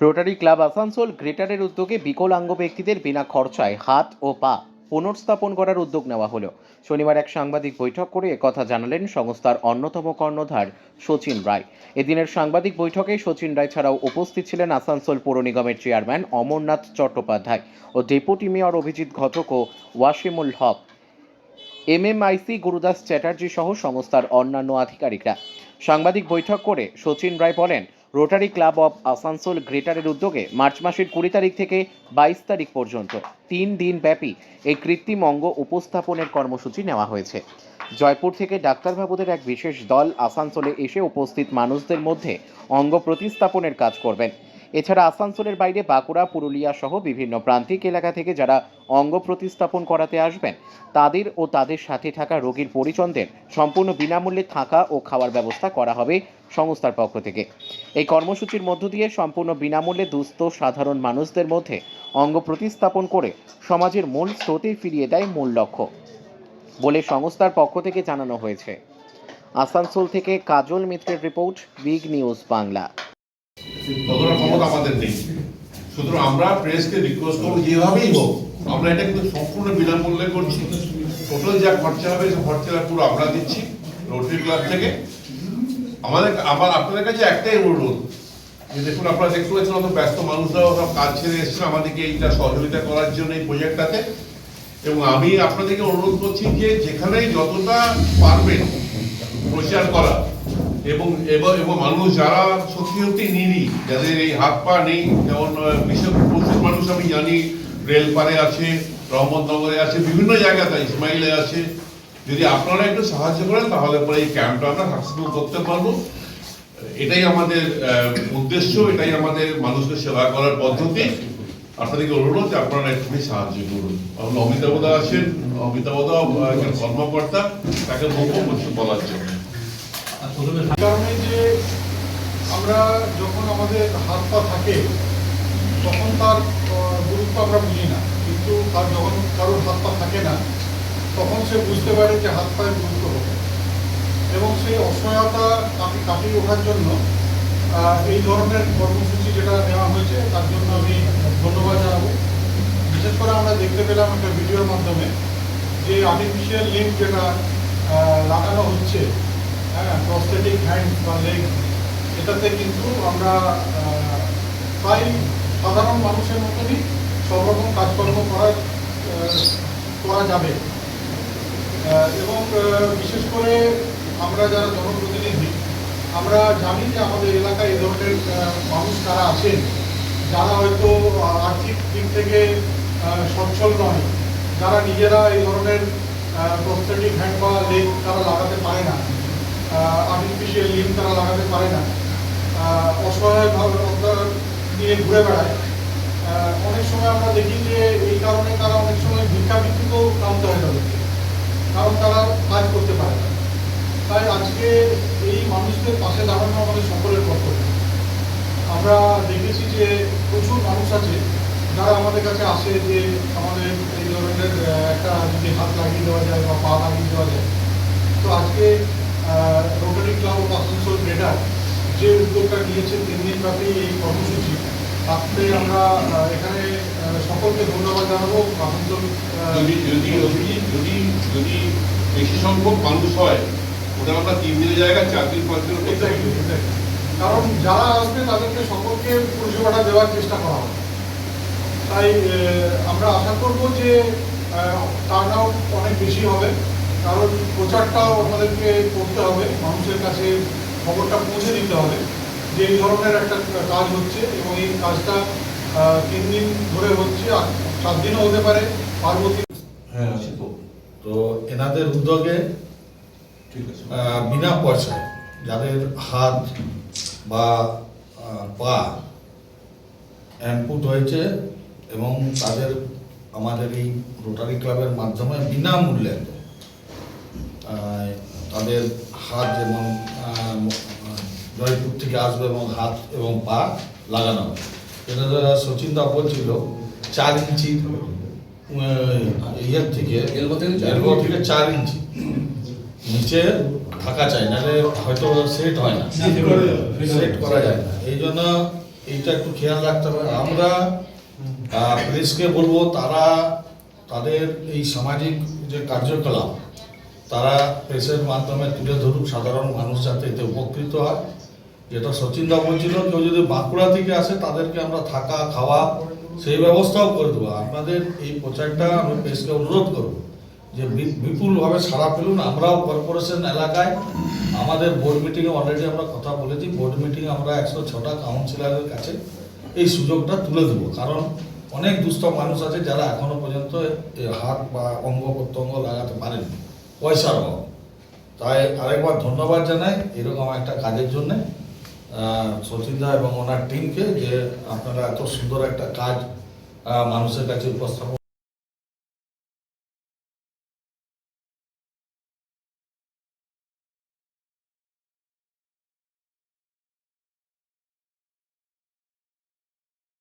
Rotary club Asansol গ্রেটারের উদ্যোগে বিকলাঙ্গ ব্যক্তিদের বিনা খরচায় হাত ও পা পুনর্স্থাপন করার উদ্যোগ নেওয়া হলো। শনিবার এক সাংবাদিক বৈঠক করে একথা জানালেন সংস্থার অন্যতম কর্ণধার শচীন রায়। এদিনের সাংবাদিক বৈঠকে শচীন রায় ছাড়াও উপস্থিত ছিলেন আসানসোল পৌর নিগমের চেয়ারম্যান অমরনাথ চট্টোপাধ্যায় ও ডেপুটি মেয়র অভিজিৎ ঘটক ও ওয়াসিমুল হক, এমএমআইসি গুরুদাস চ্যাটার্জি সহ সংস্থার অন্যান্য আধিকারিকরা। সাংবাদিক বৈঠক করে শচীন রায় বলেন, রোটারি ক্লাব অব আসানসোল গ্রেটারের উদ্যোগে মার্চ মাসের 20 তারিখ থেকে 22 তারিখ পর্যন্ত 3 দিন ব্যাপী এই কৃত্রিম অঙ্গ উপস্থাপনের কর্মসূচি নেওয়া হয়েছে। জয়পুর থেকে ডাক্তারবাবুদের এক বিশেষ দল আসানসোলে এসে উপস্থিত মানুষদের মধ্যে অঙ্গ প্রতিস্থাপনের কাজ করবেন। এছাড়া আসানসোলের বাইরে বাঁকুড়া, পুরুলিয়া সহ বিভিন্ন প্রান্তিক এলাকা থেকে যারা অঙ্গ প্রতিস্থাপন করাতে আসবেন তাদের ও তাদের সাথে থাকা রোগীর পরিজনদের সম্পূর্ণ বিনামূল্যে থাকা ও খাওয়ার ব্যবস্থা করা হবে সংস্থার পক্ষ থেকে। এই কর্মসূচির মধ্য দিয়ে সম্পূর্ণ বিনামূল্যে দুস্থ সাধারণ মানুষদের মধ্যে অঙ্গ প্রতিস্থাপন করে সমাজের মূল স্রোতে ফিরিয়ে দেয় মূল লক্ষ্য বলে সংস্থার পক্ষ থেকে জানানো হয়েছে। আসানসোল থেকে কাজল মিত্রের রিপোর্ট, বিগ নিউজ বাংলা। ততটা ক্ষমতা আমাদের নেই, সুতরাং আমরা প্রেসকে রিকোয়েস্ট করবো যেভাবেই হোক আমরা এটা কিন্তু সম্পূর্ণ বিনামূল্যে করছি। টোটাল যা খরচা হবে সে খরচাটা পুরো আমরা দিচ্ছি রোটারি ক্লাব থেকে। আমার আপনাদের কাছে একটাই অনুরোধ যে দেখুন, আপনারা দেখতে পাচ্ছেন অত ব্যস্ত মানুষরাও সব কাজ ছেড়ে এসছেন আমাদেরকে এইটা সহযোগিতা করার জন্য এই প্রজেক্টটাতে। এবং আমি আপনাদেরকে অনুরোধ করছি যে যেখানেই যতটা পারবেন প্রচার করা এবং এবং মানুষ যারা সত্যি সত্যি নিরি, যাদের এই হাত পা নেই, যেমন প্রচুর মানুষ আমি জানি রেলপারে আছে, রহমতনগরে আছে, বিভিন্ন জায়গাতে ইসমাইলে আছে। যদি আপনারা একটু সাহায্য করেন তাহলে পরে এই ক্যাম্পটা আমরা সাকসেসফুল করতে পারবো। এটাই আমাদের উদ্দেশ্য, এটাই আমাদের মানুষকে সেবা করার পদ্ধতি। আপনাদেরকে অনুরোধ যে আপনারা একটু সাহায্য করুন। অমিতাভদা আছেন, অমিতাভদা একজন কর্মকর্তা, তাকে বলবো কিছু বলার জন্য। কারণে যে আমরা যখন আমাদের হাত পা থাকে তখন তার গুরুত্ব আমরা বুঝি না, কিন্তু তার যখন কারোর হাত পা থাকে না তখন সে বুঝতে পারে যে হাত পায়ের গুরুত্ব হবে, এবং সেই অসহায়তা কাটিয়ে ওঠার জন্য এই ধরনের কর্মসূচি যেটা নেওয়া হয়েছে তার জন্য আমি ধন্যবাদ জানাবো। বিশেষ করে আমরা দেখতে পেলাম একটা ভিডিওর মাধ্যমে যে আর্টিফিশিয়াল লিম্ব যেটা লাগানো হচ্ছে, প্রস্থেটিক হ্যান্ড বা লেগ, এটাতে কিন্তু আমরা প্রায় সাধারণ মানুষের মতনই সব রকম কাজকর্ম করা যাবে। এবং বিশেষ করে আমরা যারা জনপ্রতিনিধি, আমরা জানি যে আমাদের এলাকায় এই ধরনের মানুষ যারা আছেন, যারা হয়তো আর্থিক দিক থেকে সচ্ছল নয়, যারা নিজেরা এই ধরনের প্রস্থেটিক হ্যান্ড বা লেগ তারা লাগাতে পারে না, আর্টিফিশিয়াল লিম্ব তারা লাগাতে পারে না, অসহায়ভাবে নিয়ে ঘুরে বেড়ায়। অনেক সময় আমরা দেখি যে এই কারণে তারা অনেক সময় ভিক্ষাবৃত্তিতেও নামতে হয় তাদেরকে, কারণ তারা কাজ করতে পারে না। তাই আজকে এই মানুষদের পাশে দাঁড়ানো আমাদের সকলের কর্তব্য। আমরা দেখেছি যে প্রচুর মানুষ আছে যারা আমাদের কাছে আসে যে আমাদের এই ধরনের একটা যদি হাত লাগিয়ে দেওয়া যায় বা পা লাগিয়ে দেওয়া যায়। তো আজকে rotary club of Asansol greater যে উদ্যোগটা নিয়েছে 3 দিন ব্যাপী এই কর্মসূচি, তাতে আমরা এখানে সকলকে ধন্যবাদ জানাবো। আসানসোল যদি বেশি সংখ্যক মানুষ হয় ওটা আমরা 3 দিনের জায়গায় 4 দিন 5 দিন করতে পারি, কারণ যারা আসবে তাদেরকে সকলকে পরিষেবাটা দেওয়ার চেষ্টা করা হবে। তাই আমরা আশা করব যে টার্ন আউট অনেক বেশি হবে, কারণ প্রচারটাও আমাদেরকে করতে হবে, মানুষের কাছে খবরটা পৌঁছে দিতে হবে যে এই ধরনের একটা কাজ হচ্ছে এবং এই কাজটা 3 দিন ধরে হচ্ছে, 4 দিনও হতে পারে পার্বতী। হ্যাঁ, তো এনাদের উদ্যোগে বিনা পয়সায় যাদের হাত বা পা অ্যাম্পুট হয়েছে এবং তাদের আমাদের এই রোটারি ক্লাবের মাধ্যমে বিনামূল্যে তাদের হাত যেমন জয়পুর থেকে আসবে এবং হাত এবং পা লাগানো হবে। এটা শচীন দা বলছিল 4 ইঞ্চি ইয়ের থেকে এলবো থেকে 4 ইঞ্চি নিচে থাকা চাই, নাহলে হয়তো সেট হয় না, সেট করা যায় না। এই জন্য এইটা একটু খেয়াল রাখতে হবে। আমরা প্রেসকে বলবো তারা তাদের এই সামাজিক যে কার্যকলাপ তারা প্রেসের মাধ্যমে তুলে ধরুক, সাধারণ মানুষ যাতে এতে উপকৃত হয়। যেটা সচিনদা বলছিল, কেউ যদি বাঁকুড়া থেকে আসে তাদেরকে আমরা থাকা খাওয়া সেই ব্যবস্থাও করে দেবো। আপনাদের এই প্রচারটা আমি প্রেসকে অনুরোধ করব যে বিপুলভাবে সাড়া পেলুন। আমরাও কর্পোরেশন এলাকায় আমাদের বোর্ড মিটিংয়ে অলরেডি আমরা কথা বলেছি, বোর্ড মিটিংয়ে আমরা 106টা কাউন্সিলরের কাছে এই সুযোগটা তুলে দেবো। কারণ অনেক দুস্থ মানুষ আছে যারা এখনো পর্যন্ত হাত বা অঙ্গ প্রত্যঙ্গ লাগাতে পারেনি পয়সার অভাব। তাই আরেকবার ধন্যবাদ জানাই এরকম একটা কাজের জন্যে সচিনদা এবং ওনার টিমকে, যে আপনারা এত সুন্দর একটা কাজ মানুষের কাছে উপস্থাপন